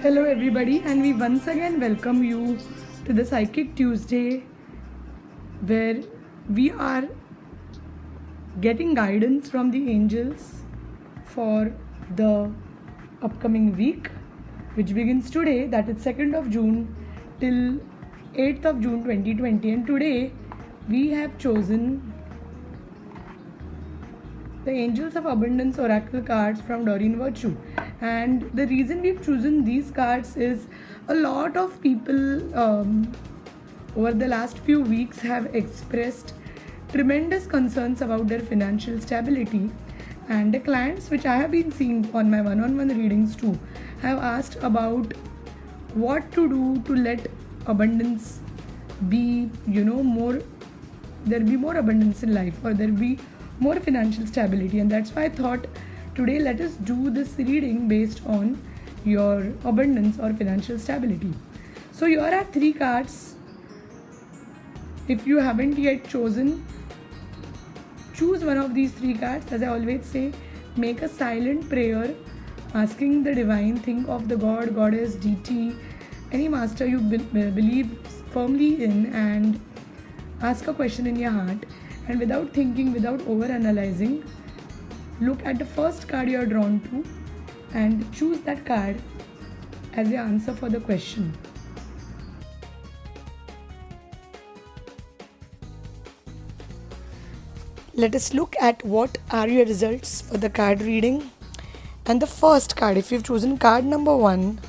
Hello, everybody, and we once again welcome you to the Psychic Tuesday, where we are getting guidance from the angels for the upcoming week, which begins today, that is 2nd of June till 8th of June 2020. And today we have chosen the Angels of Abundance Oracle cards from Doreen Virtue. And the reason we've chosen these cards is a lot of people over the last few weeks have expressed tremendous concerns about their financial stability. And the clients which I have been seeing on my one-on-one readings too have asked about what to do to let abundance be, more, there be more abundance in life, or there be more financial stability. And that's why I thought today let us do this reading based on your abundance or financial stability. So here are three cards. If you haven't yet chosen, choose one of these three cards. As I always say, make a silent prayer asking the divine, think of the god, goddess, deity, any master you believe firmly in, and ask a question in your heart. And without thinking, without over analyzing, look at the first card you are drawn to and choose that card as the answer for the question. Let us look at what are your results for the card reading. And the first card, if you've chosen card number 1,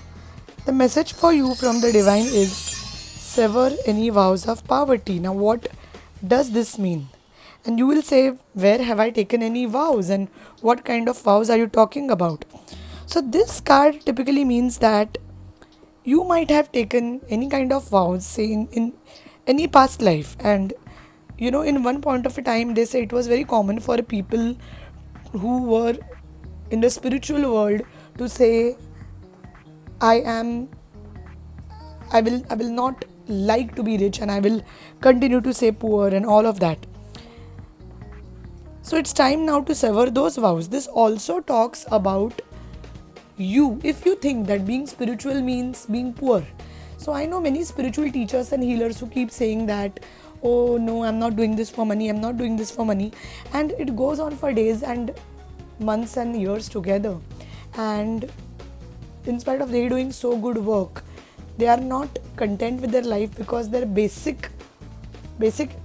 the message for you from the divine is sever any vows of poverty. Now, what does this mean? And you will say, where have I taken any vows, and what kind of vows are you talking about? So this card typically means that you might have taken any kind of vows, say in any past life. And in one point of a time, they say it was very common for people who were in the spiritual world to say, I will not like to be rich, and I will continue to say poor and all of that. So it's time now to sever those vows. This also talks about you. If you think that being spiritual means being poor. So I know many spiritual teachers and healers who keep saying that, oh no, I'm not doing this for money, I'm not doing this for money. And it goes on for days and months and years together. And in spite of they doing so good work, they are not content with their life because their basic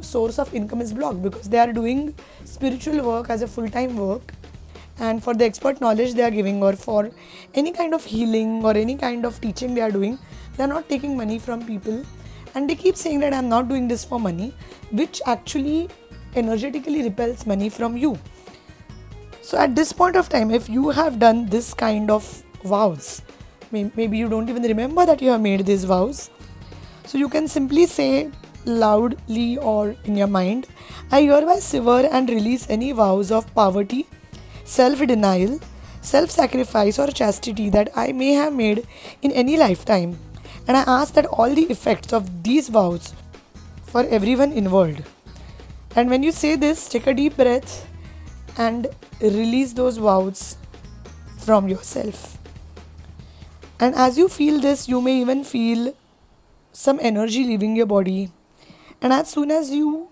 source of income is blocked, because they are doing spiritual work as a full-time work, and for the expert knowledge they are giving, or for any kind of healing or any kind of teaching they are doing, they are not taking money from people. And they keep saying that I'm not doing this for money, which actually energetically repels money from you. So at this point of time, if you have done this kind of vows, maybe you don't even remember that you have made these vows, so you can simply say loudly or in your mind, I hereby sever and release any vows of poverty, self-denial, self-sacrifice or chastity that I may have made in any lifetime, and I ask that all the effects of these vows for everyone involved. And when you say this, take a deep breath and release those vows from yourself. And as you feel this, you may even feel some energy leaving your body. And as soon as you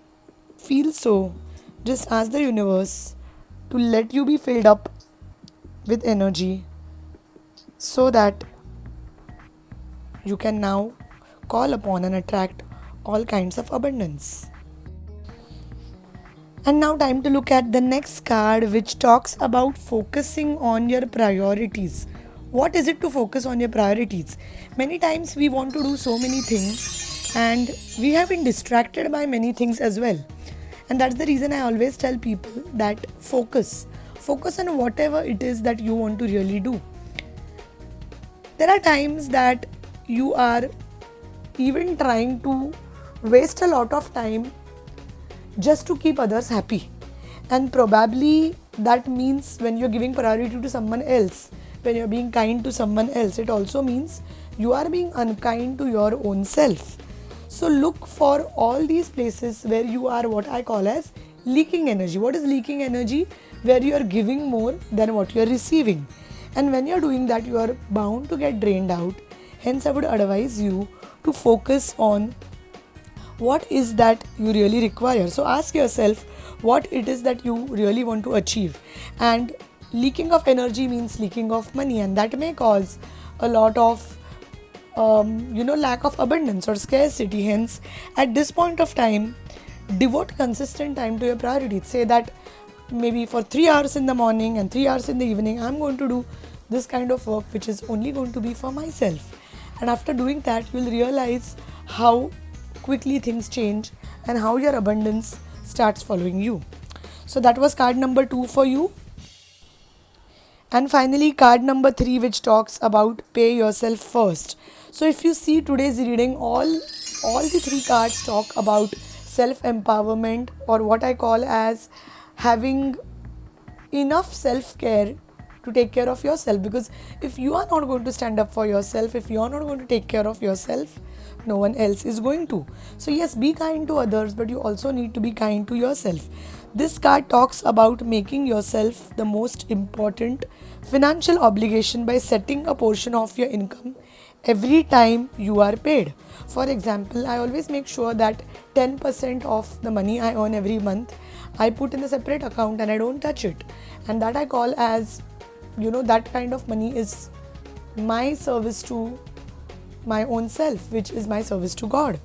feel so, just ask the universe to let you be filled up with energy so that you can now call upon and attract all kinds of abundance. And now time to look at the next card, which talks about focusing on your priorities. What is it to focus on your priorities? Many times we want to do so many things and we have been distracted by many things as well. And that's the reason I always tell people that focus on whatever it is that you want to really do. There are times that you are even trying to waste a lot of time just to keep others happy. And probably that means when you're giving priority to someone else, when you're being kind to someone else, it also means you are being unkind to your own self. So look for all these places where you are what I call as leaking energy. What is leaking energy? Where you are giving more than what you are receiving. And when you are doing that, you are bound to get drained out Hence, I would advise you to focus on what is that you really require. So ask yourself what it is that you really want to achieve. And leaking of energy means leaking of money, and that may cause a lot of lack of abundance or scarcity. Hence, at this point of time, devote consistent time to your priorities. Say that maybe for 3 hours in the morning and 3 hours in the evening, I'm going to do this kind of work which is only going to be for myself. And after doing that, you'll realize how quickly things change and how your abundance starts following you. So that was card number 2 for you. And finally, card number 3, which talks about pay yourself first. So if you see today's reading, all the 3 cards talk about self empowerment, or what I call as having enough self care to take care of yourself. Because if you are not going to stand up for yourself, if you are not going to take care of yourself, no one else is going to. So yes, be kind to others, but you also need to be kind to yourself. This card talks about making yourself the most important financial obligation by setting a portion of your income every time you are paid. For example, I always make sure that 10% of the money I earn every month I put in a separate account and I don't touch it. And that I call as, that kind of money is my service to my own self, which is my service to God.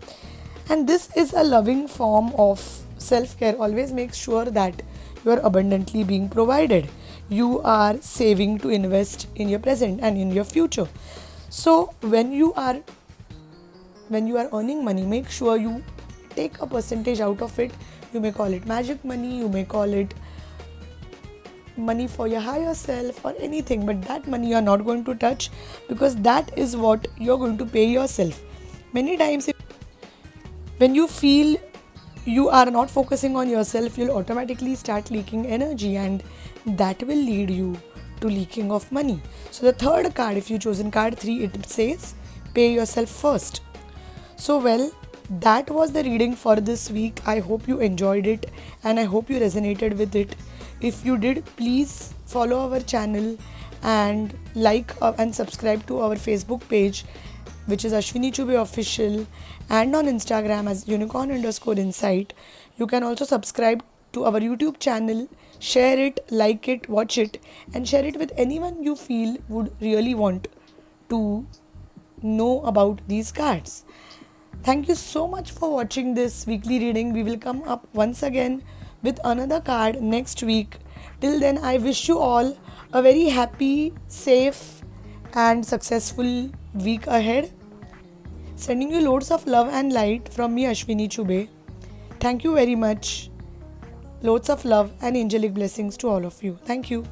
And this is a loving form of self care. Always make sure that you are abundantly being provided. You are saving to invest in your present and in your future. So when you are earning money, make sure you take a percentage out of it. You may call it magic money, you may call it money for your higher self or anything, but that money you are not going to touch, because that is what you're going to pay yourself. Many times when you feel you are not focusing on yourself, you'll automatically start leaking energy, and that will lead you to leaking of money. So the third card, if you chosen card 3, it says pay yourself first. So well, that was the reading for this week. I hope you enjoyed it and I hope you resonated with it. If you did, please follow our channel and like and subscribe to our Facebook page, which is Ashwini Chube Official, and on Instagram as unicorn_insight. You can also subscribe to our YouTube channel, share it, like it, watch it, and share it with anyone you feel would really want to know about these cards. Thank you so much for watching this weekly reading. We will come up once again with another card next week. Till then, I wish you all a very happy, safe, and successful week ahead. Sending you loads of love and light from me, Ashwini Chube. Thank you very much. Loads of love and angelic blessings to all of you. Thank you.